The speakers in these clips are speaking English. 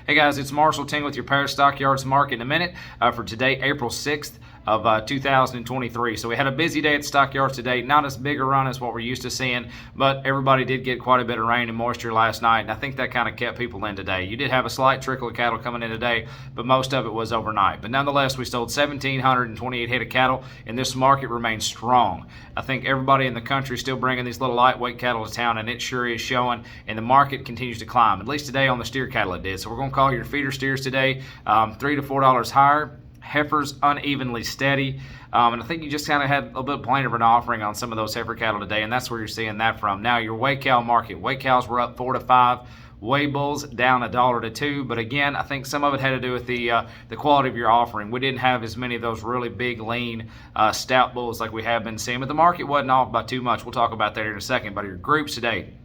Hey guys, it's Marshall Ting with your Paris Stockyards market in a minute for today, April 6th of 2023. So we had a busy day at Stockyards today. Not as big a run as what we're used to seeing, but everybody did get quite a bit of rain and moisture last night, and I think that kind of kept people in today. You did have a slight trickle of cattle coming in today, but most of it was overnight. But nonetheless, we sold 1,728 head of cattle, and this market remains strong. I think everybody in the country is still bringing these little lightweight cattle to town, and it sure is showing, and the market continues to climb. At least today on the steer cattle it did. So we're going to call your feeder steers today $3 to $4 higher. Heifers unevenly steady, and I think you just kind of had a little bit plain of an offering on some of those heifer cattle today, and that's where you're seeing that from. Now your weigh cow market, weigh cows were up 4 to 5, weigh bulls down $1 to $2, but again, I think some of it had to do with the quality of your offering. We didn't have as many of those really big, lean, stout bulls like we have been seeing, but the market wasn't off by too much. We'll talk about that here in a second. But your groups today,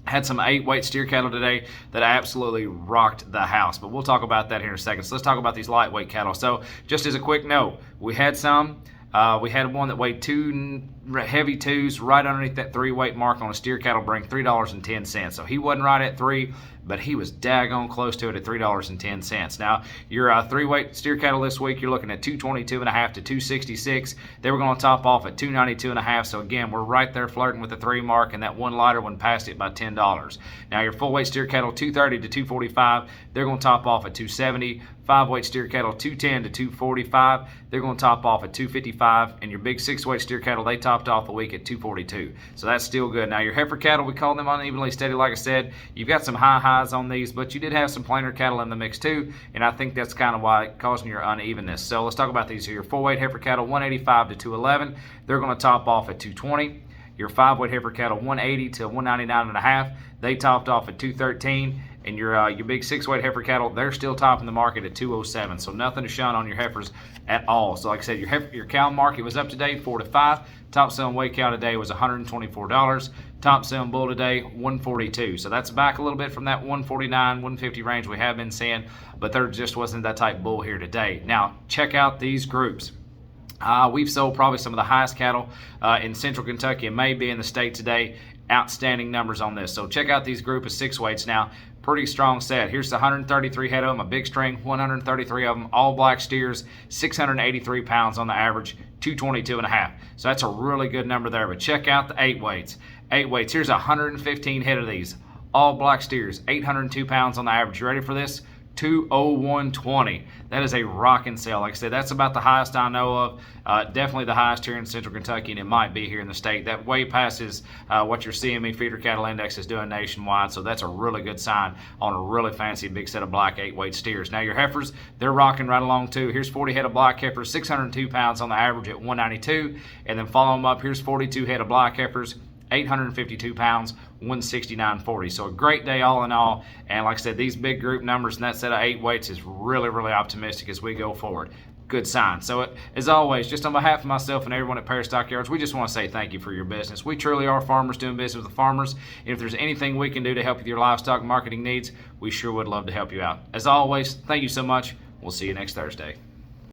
had some 8-weight steer cattle today that absolutely rocked the house, but we'll talk about that here in a second. So let's talk about these lightweight cattle. So just as a quick note, we had some. We had one that weighed 2 heavy 2s right underneath that 3-weight mark on a steer cattle bring, $3.10. So he wasn't right at 3, but he was daggone close to it at $3.10. Now, your 3-weight steer cattle this week, you're looking at 222.5 to 266. They were going to top off at 292.5. So again, we're right there flirting with the 3 mark, and that one lighter one passed it by $10. Now, your full weight steer cattle, 230 to 245. They're going to top off at 270. 5-weight steer cattle, 210 to 245. They're going to top off at 255. And your big 6-weight steer cattle, they topped off the week at 242. So that's still good. Now, your heifer cattle, we call them unevenly steady. Like I said, you've got some high highs on these, but you did have some plainer cattle in the mix too, and I think that's kind of why it's causing your unevenness. So let's talk about these here. Your 4-weight heifer cattle, 185 to 211. They're going to top off at 220. Your 5-weight heifer cattle, 180 to 199.5. They topped off at 213. And your big 6-weight heifer cattle, they're still topping the market at 207. So nothing to shun on your heifers at all. So like I said, your cow market was up today 4 to 5. Top selling weigh cow today was $124. Top selling bull today, $142. So that's back a little bit from that $149, $150 range we have been seeing, but there just wasn't that type bull here today. Now check out these groups. We've sold probably some of the highest cattle in central Kentucky and maybe in the state today. Outstanding numbers on this. So check out these group of 6-weights now. Pretty strong set. Here's the 133 head of them, a big string, 133 of them, all black steers, 683 pounds on the average, 222.5. So that's a really good number there. But check out the 8-weights. 8-weights, here's 115 head of these, all black steers, 802 pounds on the average. You ready for this? 201.20. That is a rocking sale. Like I said, that's about the highest I know of. Definitely the highest here in central Kentucky, and it might be here in the state. That way passes what your CME feeder cattle index is doing nationwide, so that's a really good sign on a really fancy big set of black 8-weight steers. Now your heifers, they're rocking right along too. Here's 40 head of black heifers, 602 pounds on the average at 192, and then follow them up. Here's 42 head of black heifers, 852 pounds, 169.40. So a great day all in all. And like I said, these big group numbers and that set of 8-weights is really, really optimistic as we go forward. Good sign. So as always, just on behalf of myself and everyone at Paris Stockyards, we just want to say thank you for your business. We truly are farmers doing business with the farmers. And if there's anything we can do to help with your livestock marketing needs, we sure would love to help you out. As always, thank you so much. We'll see you next Thursday.